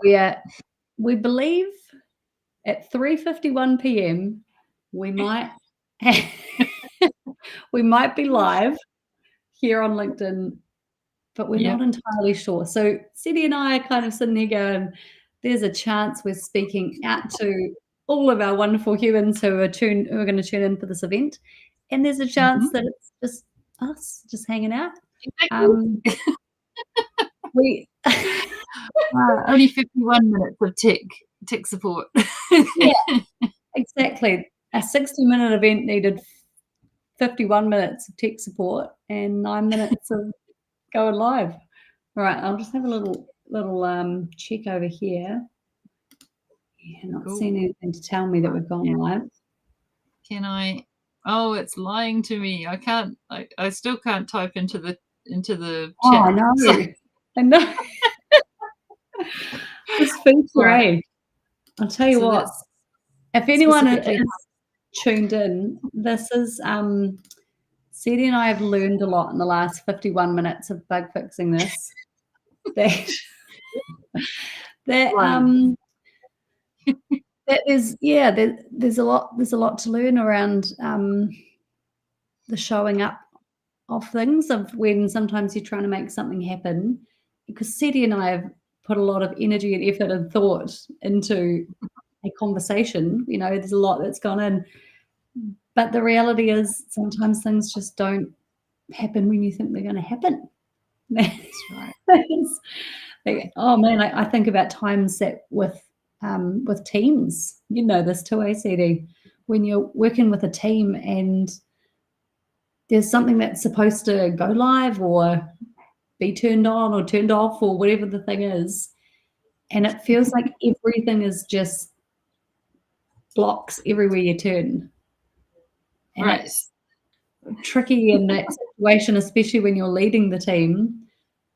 we believe at 3:51 p.m. we might we might be live here on LinkedIn, but we're not entirely sure. So Ceedee and I are kind of sitting here going, there's a chance we're speaking out to all of our wonderful humans who are going to tune in for this event, and there's a chance that it's just us just hanging out. We only 51 minutes of tech support. Yeah, exactly. A 60-minute event needed 51 minutes of tech support and 9 minutes of going live. All right, I'll just have a little check over here. Yeah, not seeing anything to tell me that we've gone live. Can I? Oh, it's lying to me. I can't. I still can't type into the chat. Oh, I know. I know. This feature, eh? I'll tell you what. If anyone is tuned in, this is Ceedee and I have learned a lot in the last 51 minutes of bug fixing this. that is, yeah, there's a lot to learn around the showing up of things, of when sometimes you're trying to make something happen, because Ceedee and I have put a lot of energy and effort and thought into a conversation. You know, there's a lot that's gone in, but the reality is sometimes things just don't happen when you think they're going to happen. That's right. Oh man, I think about times that with teams, you know this too, Ceedee, when you're working with a team and there's something that's supposed to go live or be turned on or turned off or whatever the thing is, and it feels like everything is just blocks everywhere you turn. And it's tricky in that situation, especially when you're leading the team.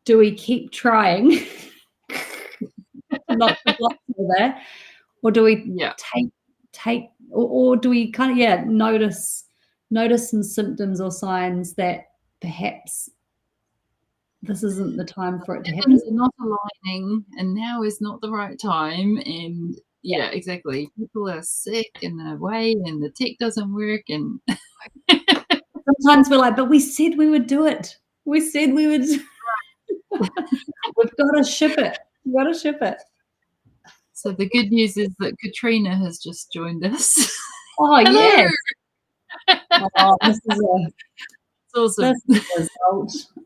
Do we keep trying not to block there, or do we take or do we kind of notice some symptoms or signs that perhaps this isn't the time for it to happen? Things are not aligning, and now is not the right time. And exactly. People are sick and they're away, and the tech doesn't work. And sometimes we're like, but we said we would do it. We said we would. We've got to ship it. We've got to ship it. So the good news is that Katrina has just joined us. Oh, yes. Oh, this is awesome. This is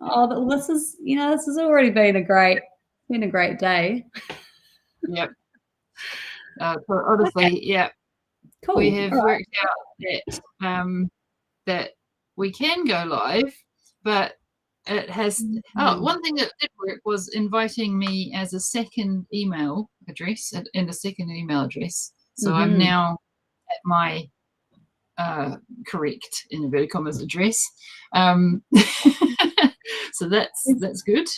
oh, this is, this has already been a great day. Yep. So honestly, cool. We have worked out that we can go live, but it has. One thing that did work was inviting me as a second email address and a second email address. So I'm now at my correct, in inverted commas, address. So that's good.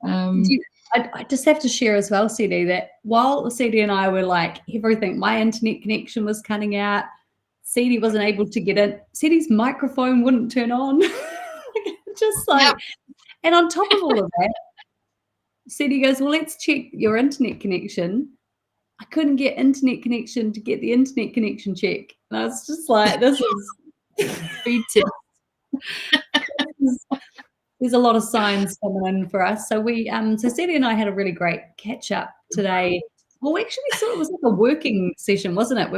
I just have to share as well, Ceedee, that while Ceedee and I were like everything, my internet connection was cutting out. Ceedee wasn't able to get in. Ceedee's microphone wouldn't turn on. Just like, and on top of all of that, Ceedee goes, well, let's check your internet connection. I couldn't get internet connection to get the internet connection check. And I was just like, this is there's a lot of signs coming in for us. So we so Ceedee and I had a really great catch up today. Well, actually we thought it was like a working session, wasn't it?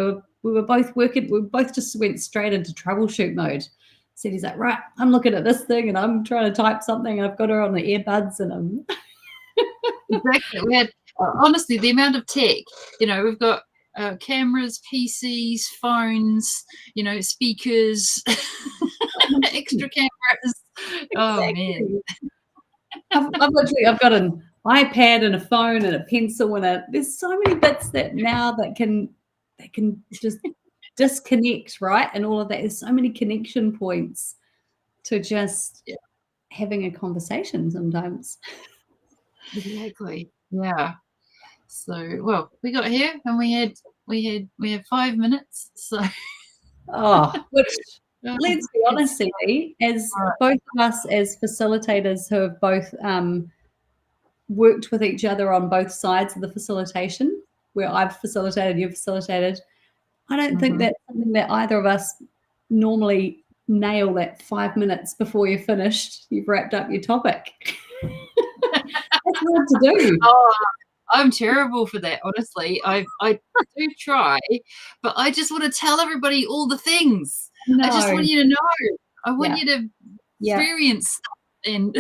We were both working, we both just went straight into troubleshoot mode. Ceedee's like, right, I'm looking at this thing and I'm trying to type something and I've got her on the earbuds and I'm exactly. We had honestly the amount of tech, we've got cameras, PCs, phones, speakers, extra cameras. Exactly. Oh man. I've got an iPad and a phone and a pencil and there's so many bits that can just disconnect, right? And all of that. There's so many connection points to just having a conversation sometimes. Exactly. Yeah. So well, we got here and we have 5 minutes. So which let's be honest, Ceedee, as both of us as facilitators who have both worked with each other on both sides of the facilitation, where I've facilitated, you've facilitated. I don't think that's something that either of us normally nail that 5 minutes before you're finished, you've wrapped up your topic. That's hard to do. Oh, I'm terrible for that, honestly. I do try, but I just want to tell everybody all the things. No. I just want you to know. I want you to experience stuff. And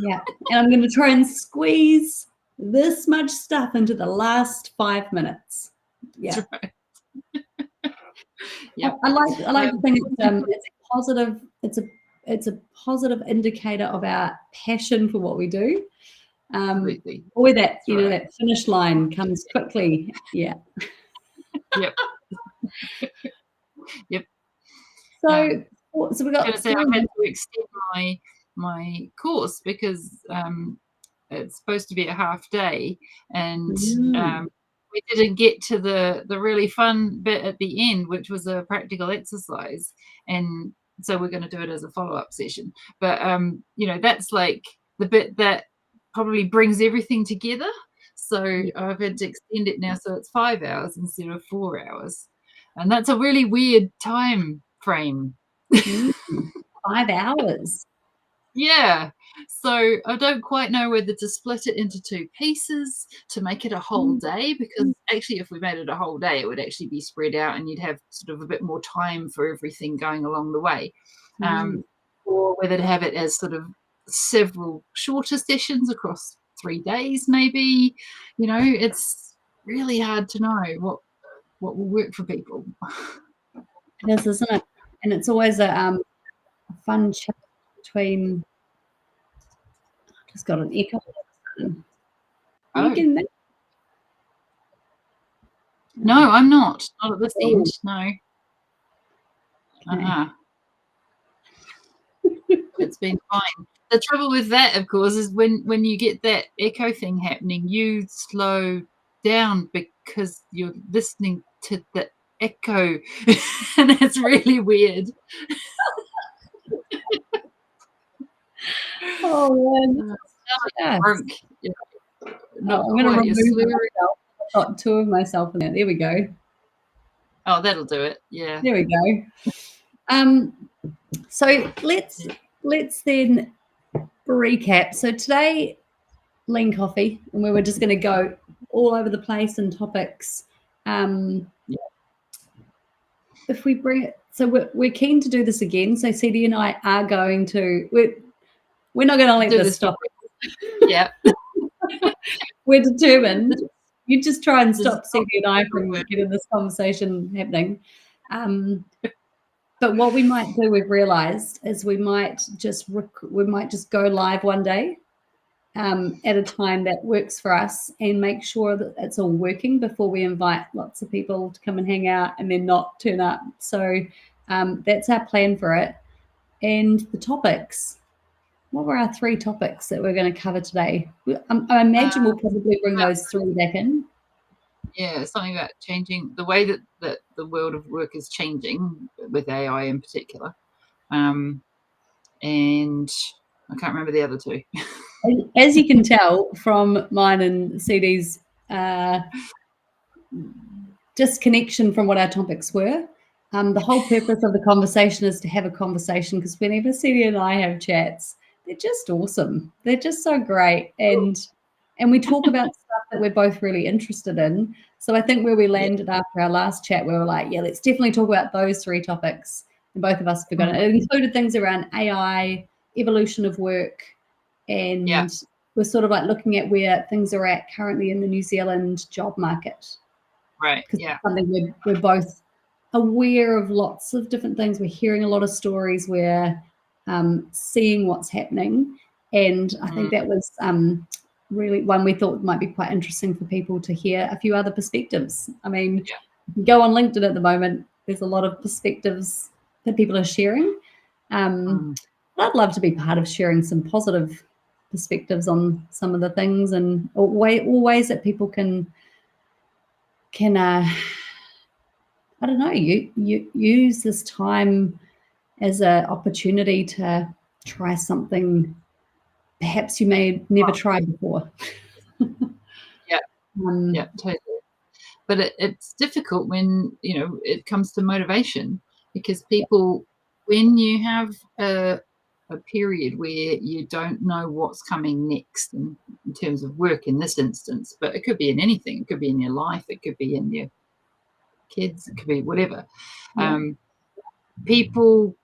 yeah, and I'm going to try and squeeze this much stuff into the last 5 minutes. Yeah. Right. Yep. I like to think it's a positive. It's a positive indicator of our passion for what we do. Boy, that that finish line comes quickly. Yeah. Yep. Yep. So we got. I've had to extend my course because it's supposed to be a half day, and we didn't get to the really fun bit at the end, which was a practical exercise, and so we're going to do it as a follow-up session. But that's like the bit that probably brings everything together. So I've had to extend it now, so it's 5 hours instead of 4 hours, and that's a really weird time frame. 5 hours. Yeah. So I don't quite know whether to split it into 2 pieces to make it a whole day, because actually if we made it a whole day, it would actually be spread out and you'd have sort of a bit more time for everything going along the way. Or whether to have it as sort of several shorter sessions across 3 days, maybe. It's really hard to know what will work for people. It is, isn't it? And it's always a fun chat between. I just got an echo. Are you getting that? No, I'm not. Not at this end. No. It's been fine. The trouble with that, of course, is when you get that echo thing happening, you slow down because you're listening to the echo, and it's really weird. Oh man! I'm going to remove myself. I've got 2 of myself in there. There we go. Oh, that'll do it. Yeah. There we go. So let's then recap. So today, Lean Coffee, and we were just going to go all over the place in topics. If we bring it, so we're keen to do this again. So Ceedee and I are going to. We're not going to let this stop. Yeah. We're determined. You just try and stop Ceedee and I from getting this conversation happening. But what we might do, we've realised, is we might just go live one day at a time that works for us, and make sure that it's all working before we invite lots of people to come and hang out and then not turn up. So that's our plan for it. And the topics. What were our 3 topics that we're going to cover today? I imagine we'll probably bring those 3 back in. Yeah, something about changing the way that the world of work is changing with AI in particular. And I can't remember the other 2. As you can tell from mine and Ceedee's disconnection from what our topics were, the whole purpose of the conversation is to have a conversation, because whenever Ceedee and I have chats, they're just awesome. They're just so great. And we talk about stuff that we're both really interested in. So I think where we landed after our last chat, we were like, yeah, let's definitely talk about those 3 topics. And both of us have forgotten it. It included things around AI, evolution of work, and we're sort of like looking at where things are at currently in the New Zealand job market. Right. Yeah. Something we're both aware of lots of different things. We're hearing a lot of stories. We're seeing what's happening. And I think that was really one we thought might be quite interesting for people to hear a few other perspectives. I mean, if you go on LinkedIn at the moment, there's a lot of perspectives that people are sharing. I'd love to be part of sharing some positive perspectives on some of the things, and all ways that people can I don't know, you use this time as an opportunity to try something perhaps you may never try before. Yeah, totally. But it's difficult when, it comes to motivation, because people, when you have a period where you don't know what's coming next in terms of work in this instance, but it could be in anything. It could be in your life. It could be in your kids. It could be whatever. People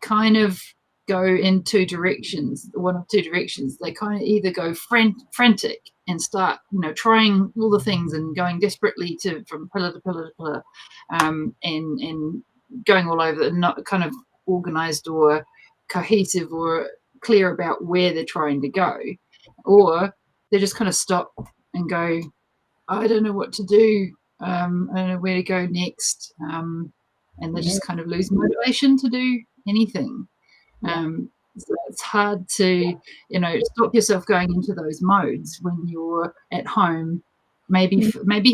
kind of go in one of two directions. They kind of either go frantic and start, trying all the things and going desperately from pillar to pillar to pillar, and going all over, not kind of organized or cohesive or clear about where they're trying to go, or they just kind of stop and go, I don't know what to do. I don't know where to go next. And they just kind of lose motivation to do anything. So it's hard to, stop yourself going into those modes when you're at home. Maybe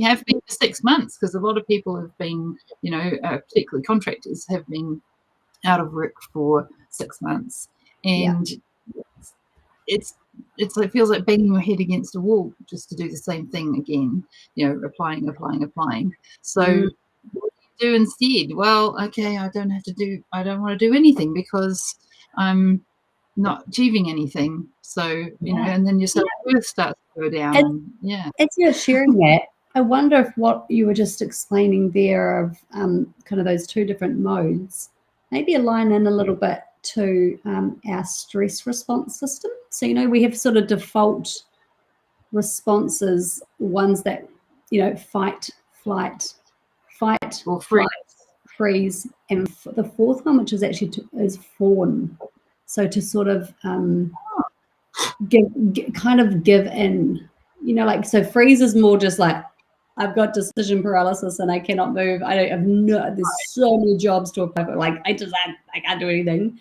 have been for 6 months, because a lot of people have been, particularly contractors, have been out of work for 6 months, and it feels like banging your head against a wall just to do the same thing again, applying. So what do you do instead? Well, okay, I don't want to do anything because I'm not achieving anything. So, and then your self-worth starts to go down. As you're sharing that, I wonder if what you were just explaining there of kind of those two different modes maybe align in a little bit to our stress response system. So, we have sort of default responses, ones that, fight, flight, or freeze. Freeze, and the fourth one, which is actually is fawn. So to sort of give in, so freeze is more just like, I've got decision paralysis and I cannot move. There's so many jobs to apply for. Like I can't do anything.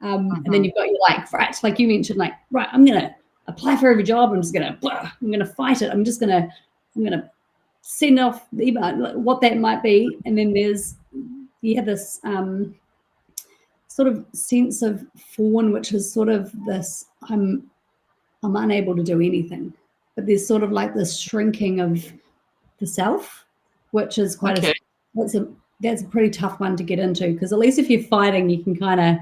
And then you've got your right, like you mentioned, right, I'm gonna apply for every job. I'm gonna fight it. I'm gonna send off the email, what that might be. And then there's this sort of sense of fawn, which is sort of this, I'm unable to do anything. But there's sort of like this shrinking of the self, which is quite that's a pretty tough one to get into, because at least if you're fighting, you can kind of,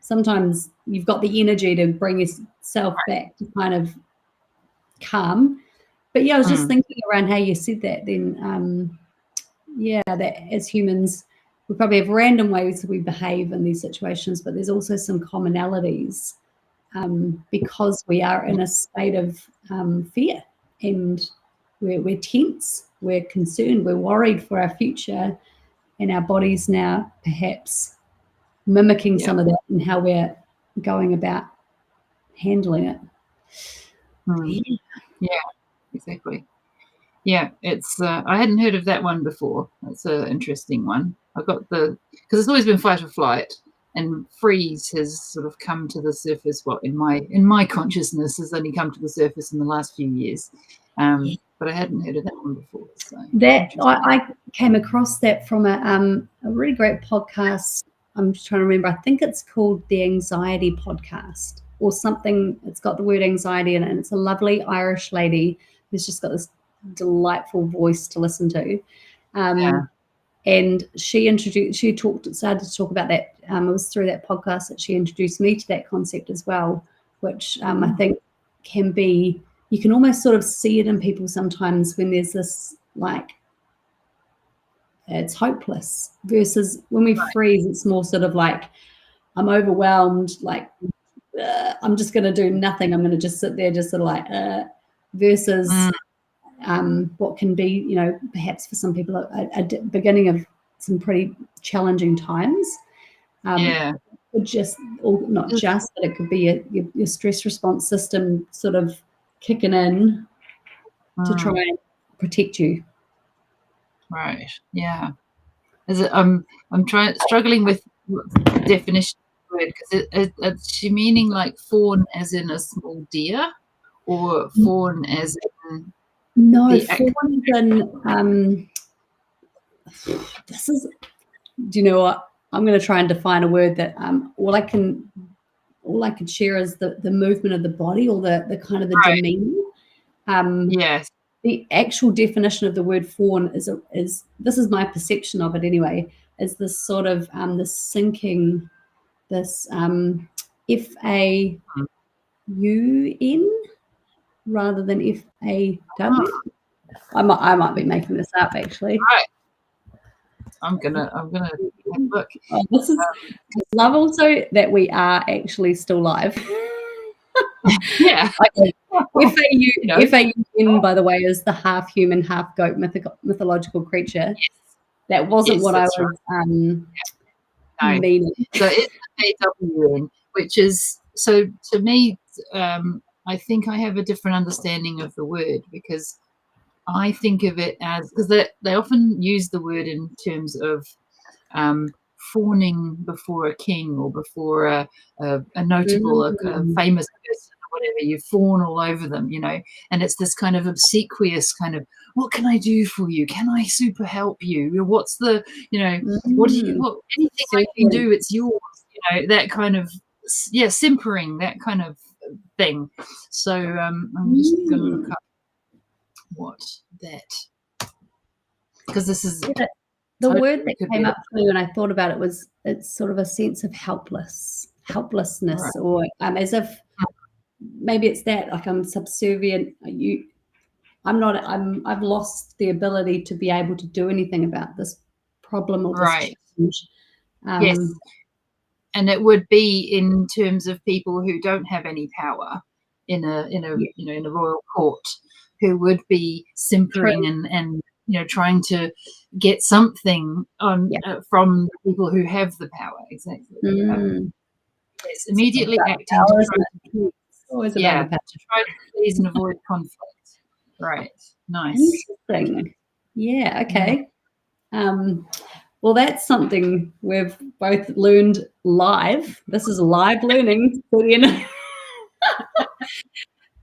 sometimes you've got the energy to bring yourself back to kind of calm. But I was just thinking around how you said that then, that as humans, we probably have random ways we behave in these situations, but there's also some commonalities because we are in a state of fear, and we're tense, we're concerned, we're worried for our future, and our bodies now perhaps mimicking some of that and how we're going about handling it. Yeah, exactly. Yeah, it's I hadn't heard of that one before. That's an interesting one. I've got because it's always been fight or flight, and freeze has sort of come to the surface. In my consciousness, has only come to the surface in the last few years. But I hadn't heard of that one before. So that I came across that from a really great podcast. I'm just trying to remember. I think it's called the Anxiety Podcast or something. It's got the word anxiety in it, and it's a lovely Irish lady who's just got this delightful voice to listen to. And she started to talk about that. It was through that podcast that she introduced me to that concept as well, which I think can be, you can almost sort of see it in people sometimes when there's this it's hopeless, versus when we freeze, it's more sort of like, I'm overwhelmed, I'm just going to do nothing. I'm going to just sit there, just sort of versus what can be, perhaps for some people, a beginning of some pretty challenging times. But it could be your stress response system sort of kicking in to try and protect you. Right. Yeah. Is it? I'm struggling with the definition of the word, because is she meaning like fawn as in a small deer, or fawn as in? No, fawn as in. Do you know what? I'm going to try and define a word that all all I could share is the movement of the body, or the kind of the Right. demeanor. Yes. The actual definition of the word fawn is this is my perception of it anyway, is this sort of this sinking, this FAUN rather than FAW. I might be making this up actually. Right. I'm gonna have a look. Oh, this is love also that we are actually still live. Yeah. Okay. FAUN, by the way, is the half human, half goat mythological creature. Yes. That wasn't what I was right. meaning. So it's the AWN, which is, so to me, I think I have a different understanding of the word, because I think of it as, because they often use the word in terms of fawning before a king or before a notable, a famous person or whatever. You fawn all over them, and it's this kind of obsequious kind of, what can I do for you? Can I super help you? What's the, what do you, anything I can do, it's yours, that kind of, simpering, that kind of thing. So I'm just going to look up what that, because this is the word that came up for me when I thought about it it's sort of a sense of helplessness, right. Or as if maybe it's that, like, I'm subservient. I've lost the ability to be able to do anything about this problem or this challenge. Yes, and it would be in terms of people who don't have any power in a in a royal court, who would be simpering and trying to get something on from people who have the power. Exactly. Yes, immediately acting to try to please and avoid conflict. Right. Nice. Interesting. Yeah. Okay. Well, that's something we've both learned live. This is live learning.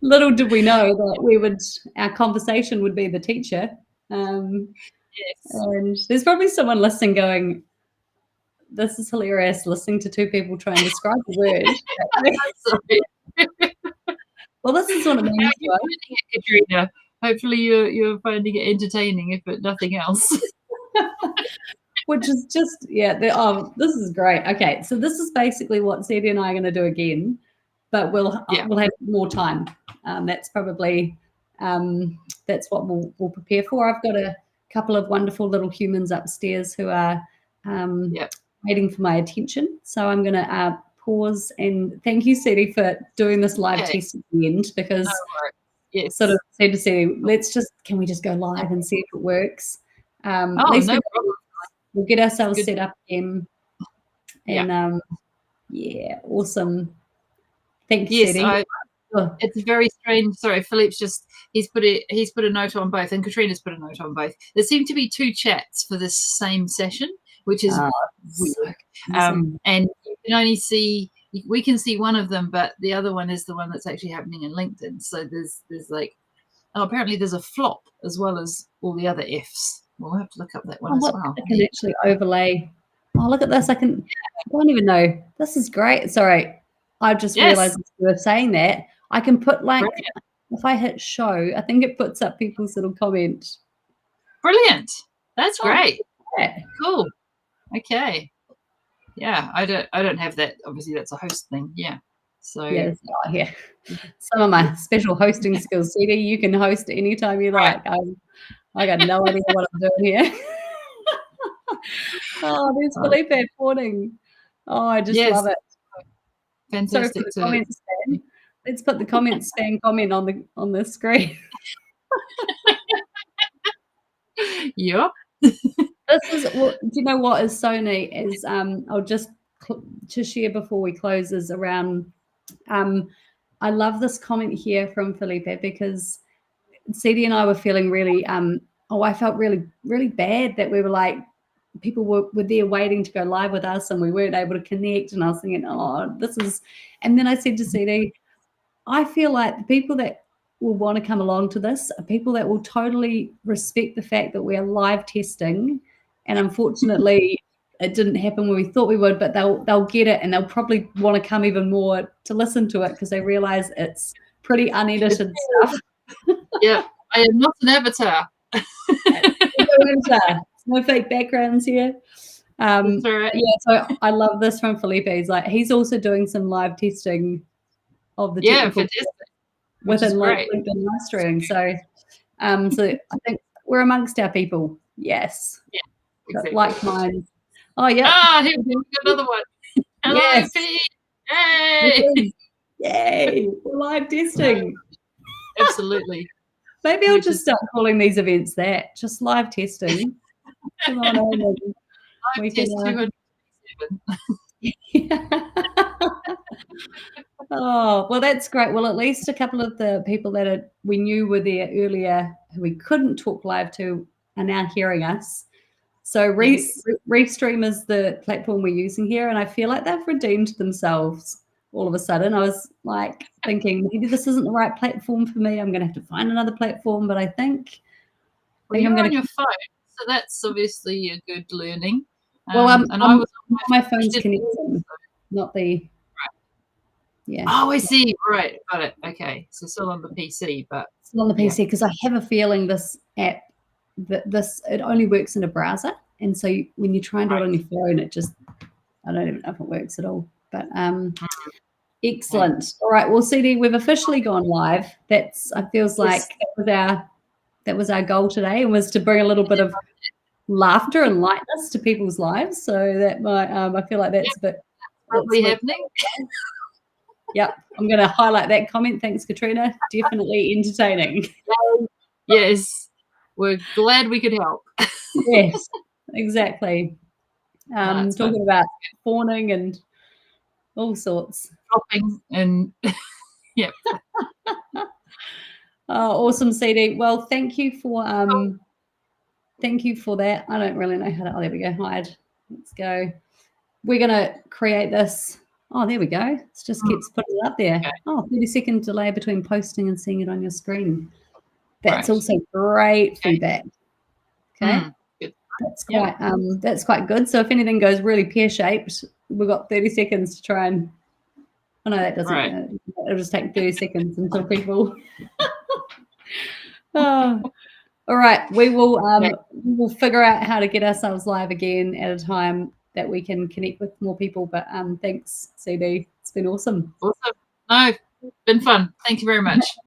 Little did we know that our conversation would be the teacher. Yes. And there's probably someone listening going, this is hilarious, listening to two people try and describe the word. Well, this is what it means. How are you finding it, Katrina? Hopefully you're finding it entertaining, if but nothing else. Which is just, this is great. Okay, so this is basically what Ceedee and I are going to do again, but we'll have more time. That's probably that's what we'll prepare for. I've got a couple of wonderful little humans upstairs who are waiting for my attention. So I'm going to pause, and thank you, Ceedee, for doing this live test at the end, because sort of said to Ceedee, can we just go live and see if it works? No problem. We'll get ourselves set up again. And awesome. Thank you, Ceedee. It's very strange. Sorry, Philippe's he's put a note on both, and Katrina's put a note on both. There seem to be two chats for this same session, which is weird. And you can only we can see one of them, but the other one is the one that's actually happening in LinkedIn. So there's like, apparently there's a flop as well as all the other Fs. We'll have to look up that one as well. I can actually overlay. Oh, look at this. I don't even know. This is great. Sorry. I just realized you were saying that. I can put if I hit show, I think it puts up people's little comment. Brilliant. That's great. Cool. Okay. Yeah, I don't have that. Obviously that's a host thing. Yeah. So some of my special hosting skills. Ceedee, you can host anytime you like. I got no idea what I'm doing here. Oh, there's Felipe fawning. Oh, I just love it. Fantastic. Let's put the comment comment on the screen. Yep. This is do you know what is so neat is I'll just to share before we close is around I love this comment here from Felipe, because Ceedee and I were feeling really I felt really, really bad that we were like, people were there waiting to go live with us and we weren't able to connect, and I was thinking, and then I said to Ceedee, I feel like the people that will want to come along to this are people that will totally respect the fact that we are live testing, and unfortunately it didn't happen when we thought we would, but they'll get it, and they'll probably want to come even more to listen to it because they realize it's pretty unedited stuff. Yeah, I am not an avatar. No fake backgrounds here. That's right. Yeah, so I love this from Felipe. He's like, he's also doing some live testing of the technical within LinkedIn live streaming. So, so I think we're amongst our people. Yes. Yeah, exactly. Like mine. Oh yeah. Ah, here we got another one. Hello, yes. Pete. Yay! Yay! We're live testing. Absolutely. Maybe I'll just start calling these events that. Just live testing. Come on in and we can. 227. Oh, well, that's great. Well, at least a couple of the people that we knew were there earlier who we couldn't talk live to are now hearing us. So Restream is the platform we're using here, and I feel like they've redeemed themselves all of a sudden. I was like thinking, maybe this isn't the right platform for me. I'm going to have to find another platform, but I think you're on your phone, so that's obviously a good learning. Well, and I was on my phone's connected, not the. Yeah. Oh, I see. Right, got it. Okay, so still on the PC, but still on the PC because I have a feeling this app, it only works in a browser, and so when you try and do it on your phone, it just, I don't even know if it works at all. But excellent. All right, well, Ceedee, we've officially gone live. That's, I feels like that was our goal today, and was to bring a little bit of laughter and lightness to people's lives. So that might, I feel like that's a bit probably happening. Yep, I'm going to highlight that comment. Thanks, Katrina. Definitely entertaining. Yes, we're glad we could help. Yes, exactly. Talking about fawning and all sorts. Shopping and yeah. Oh, awesome, Ceedee. Well, thank you for that. I don't really know how to. Oh, there we go. Hide. Let's go. We're going to create this. Oh, there we go. It just keeps putting it up there. Okay. Oh, 30-second delay between posting and seeing it on your screen. That's also great feedback. Okay. That's quite good. So if anything goes really pear-shaped, we've got 30 seconds to try and. Oh no, that doesn't. It'll just take 30 seconds until people. Oh. All right, we will figure out how to get ourselves live again at a time that we can connect with more people. But thanks, Ceedee. It's been awesome. Awesome. No, been fun. Thank you very much.